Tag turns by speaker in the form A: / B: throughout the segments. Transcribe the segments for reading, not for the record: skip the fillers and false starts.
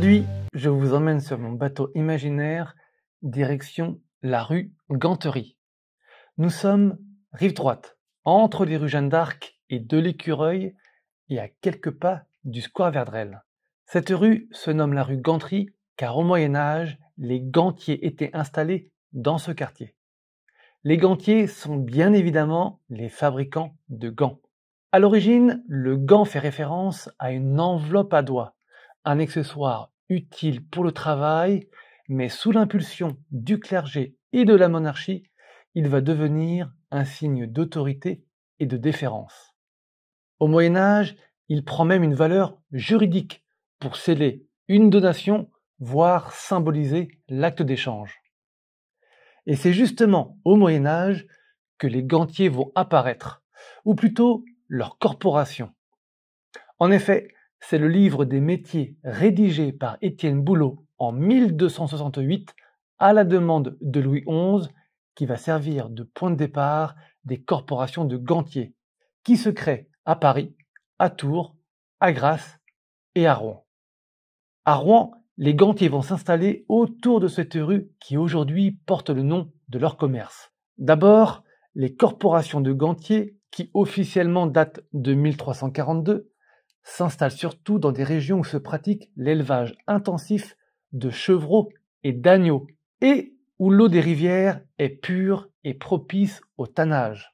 A: Aujourd'hui, je vous emmène sur mon bateau imaginaire, direction la rue Ganterie. Nous sommes rive droite, entre les rues Jeanne d'Arc et de l'Écureuil, et à quelques pas du square Verdrel. Cette rue se nomme la rue Ganterie car au Moyen-Âge, les gantiers étaient installés dans ce quartier. Les gantiers sont bien évidemment les fabricants de gants. À l'origine, le gant fait référence à une enveloppe à doigts, un accessoire utile pour le travail, mais sous l'impulsion du clergé et de la monarchie, il va devenir un signe d'autorité et de déférence. Au Moyen-Âge, il prend même une valeur juridique pour sceller une donation, voire symboliser l'acte d'échange. Et c'est justement au Moyen-Âge que les gantiers vont apparaître, ou plutôt leur corporation. En effet, c'est le livre des métiers rédigé par Étienne Boulot en 1268 à la demande de Louis XI qui va servir de point de départ des corporations de gantiers qui se créent à Paris, à Tours, à Grasse et à Rouen. À Rouen, les gantiers vont s'installer autour de cette rue qui aujourd'hui porte le nom de leur commerce. D'abord, les corporations de gantiers, qui officiellement datent de 1342, s'installent surtout dans des régions où se pratique l'élevage intensif de chevreaux et d'agneaux, et où l'eau des rivières est pure et propice au tannage.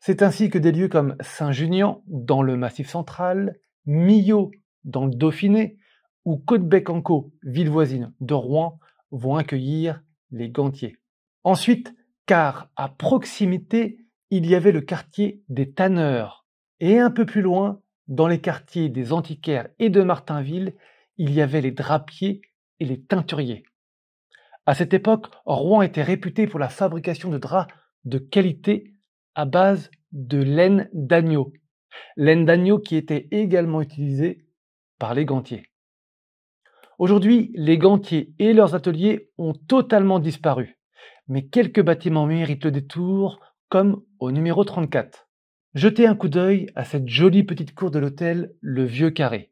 A: C'est ainsi que des lieux comme Saint-Junien, dans le Massif central, Millau, dans le Dauphiné, ou Côte-Bec-en-Caux, ville voisine de Rouen, vont accueillir les gantiers. Ensuite, car à proximité, il y avait le quartier des tanneurs, et un peu plus loin, dans les quartiers des antiquaires et de Martinville, il y avait les drapiers et les teinturiers. À cette époque, Rouen était réputé pour la fabrication de draps de qualité à base de laine d'agneau. Laine d'agneau qui était également utilisée par les gantiers. Aujourd'hui, les gantiers et leurs ateliers ont totalement disparu, mais quelques bâtiments méritent le détour, comme au numéro 34. Jetez un coup d'œil à cette jolie petite cour de l'hôtel Le Vieux Carré.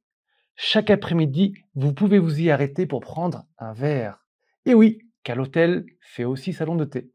A: Chaque après-midi, vous pouvez vous y arrêter pour prendre un verre. Et oui, car l'hôtel fait aussi salon de thé.